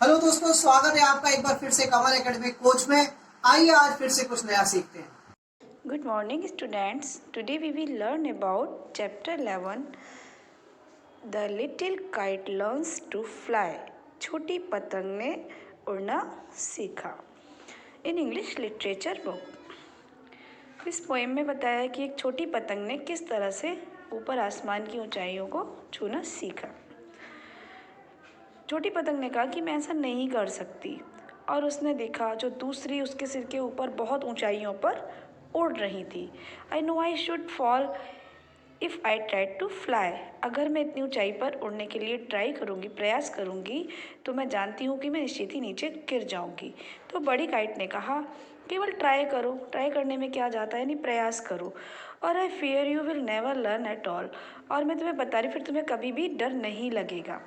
Hello दोस्तों, स्वागत है आपका एक बार फिर से कमल एकेडमिक कोच में। आइए आज फिर से कुछ नया सीखते हैं। Good morning students. Today we will learn about chapter 11 The Little Kite Learns to Fly. छोटी पतंग ने उड़ना सीखा। In English literature book. इस पोएम में बताया है कि एक छोटी पतंग ने किस तरह से ऊपर आसमान की ऊंचाइयों को छूना सीखा। छोटी पतंग ने कहा कि मैं ऐसा नहीं कर सकती, और उसने देखा जो दूसरी उसके सिर के ऊपर बहुत ऊंचाइयों पर उड़ रही थी। I know I should fall if I try to fly. अगर मैं इतनी ऊंचाई पर उड़ने के लिए ट्राई करूँगी, प्रयास करूँगी, तो मैं जानती हूँ कि मैं निश्चित ही नीचे गिर जाऊँगी। तो बड़ी काइट ने कहा केवल ट्राई करो, ट्राई करने में क्या जाता है, यानी प्रयास करो। और I fear you will never learn at all. और मैं तुम्हें बता रही, फिर तुम्हें कभी भी डर नहीं लगेगा।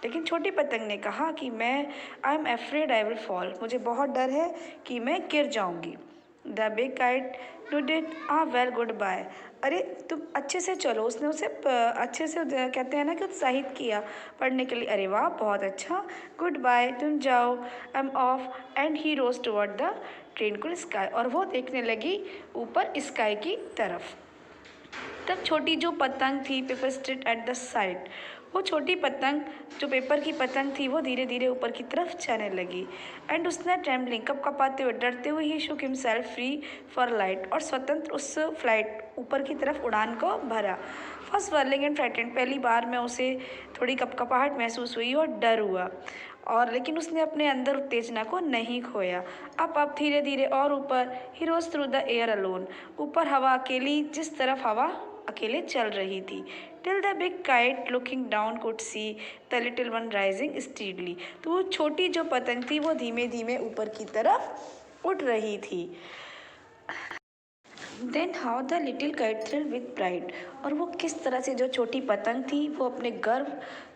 लेकिन छोटी पतंग ने कहा कि I am afraid I will fall. मुझे बहुत डर है कि मैं गिर जाऊंगी। The big kite did a well goodbye. अरे तुम अच्छे से चलो, उसने उसे अच्छे से कहते हैं ना कि उत्साहित किया पढ़ने के लिए। अरे वाह, बहुत अच्छा, गुड बाय, तुम जाओ, I am off. And he rose toward the tranquil sky. और वो देखने लगी ऊपर स्काई की तरफ। तब छोटी जो पतंग थी, paper straight at the side, वो छोटी पतंग जो पेपर की पतंग थी वो धीरे धीरे ऊपर की तरफ जाने लगी। एंड उसने ट्रेम्बलिंग, कपकपाते हुए, डरते हुए ही शुक हिमसेल्फ फ्री फॉर लाइट, और स्वतंत्र उस फ्लाइट ऊपर की तरफ उड़ान को भरा। फर्स्ट स्वर्लिंग एंड फ्राइटेंड, पहली बार में उसे थोड़ी कपकपाहट महसूस हुई और डर हुआ, और लेकिन उसने अपने अंदर उत्तेजना को नहीं खोया। अब धीरे धीरे और ऊपर, ही रोज थ्रू द एयर अलोन, ऊपर हवा अकेली, जिस तरफ हवा अकेले चल रही थी। Till the big kite looking down could see the little one rising steadily. तो वो छोटी जो पतंग थी वो धीमे धीमे ऊपर की तरफ उठ रही थी। Then how the little kite thrill with pride. और वो किस तरह से जो छोटी पतंग थी वो अपने गर्व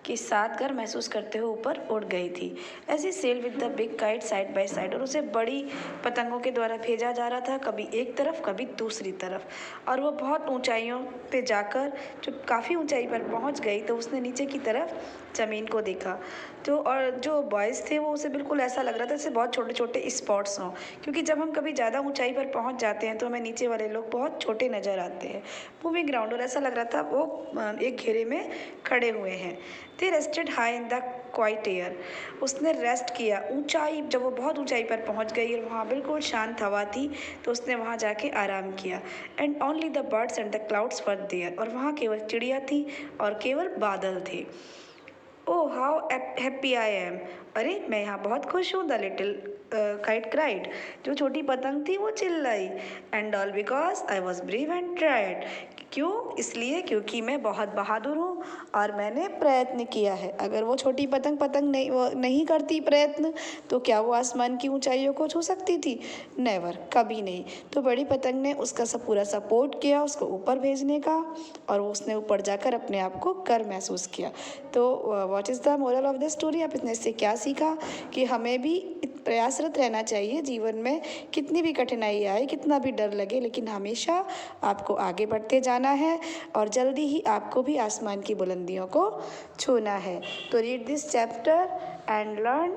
के साथ गर्व महसूस करते हुए ऊपर उड़ गई थी। ऐसी sail with the big kite side by side, और उसे बड़ी पतंगों के द्वारा भेजा जा रहा था, कभी एक तरफ कभी दूसरी तरफ। और वो बहुत ऊंचाइयों पे जाकर जब काफ़ी ऊंचाई पर पहुंच गई तो उसने नीचे की तरफ ज़मीन को देखा। तो और जो बॉयज़ थे वो उसे बिल्कुल ऐसा लग रहा था जैसे बहुत छोटे छोटे स्पॉट्स हों, क्योंकि जब हम कभी ज़्यादा ऊंचाई पर पहुंच जाते हैं तो हमें नीचे वाले लोग बहुत छोटे नज़र आते हैं। मूविंग ग्राउंड, और ऐसा लग रहा था वो एक घेरे में खड़े हुए हैं। They rested high in the quiet air. उसने रेस्ट किया ऊंचाई, जब वो बहुत ऊंचाई पर पहुंच गई और वहाँ बिल्कुल शांत हवा थी तो उसने वहाँ जाके आराम किया। And only the birds and the clouds were there. और वहाँ केवल चिड़िया थी और केवल बादल थे। Oh how happy I am. अरे मैं यहाँ बहुत खुश हूँ। The little kite cried. जो छोटी पतंग थी वो चिल्लाई। And all because I was brave and tried. क्यों? इसलिए क्योंकि मैं बहुत बहादुर हूँ और मैंने प्रयत्न किया है। अगर वो छोटी पतंग वो नहीं करती प्रयत्न, तो क्या वो आसमान की ऊंचाइयों को छू सकती थी? नेवर, कभी नहीं। तो बड़ी पतंग ने उसका सब पूरा सपोर्ट किया उसको ऊपर भेजने का, और उसने ऊपर जाकर अपने आप को गर्व महसूस किया। तो what is the moral of the story? आप इसने इससे क्या सीखा? कि हमें भी प्रयासरत रहना चाहिए जीवन में, कितनी भी कठिनाई आए, कितना भी डर लगे, लेकिन हमेशा आपको आगे बढ़ते जाना है और जल्दी ही आपको भी आसमान की बुलंदियों को छूना है। तो read this chapter and learn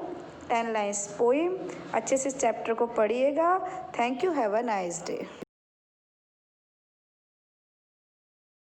10 lines poem. अच्छे से इस चैप्टर को पढ़िएगा। Thank you, have a nice day.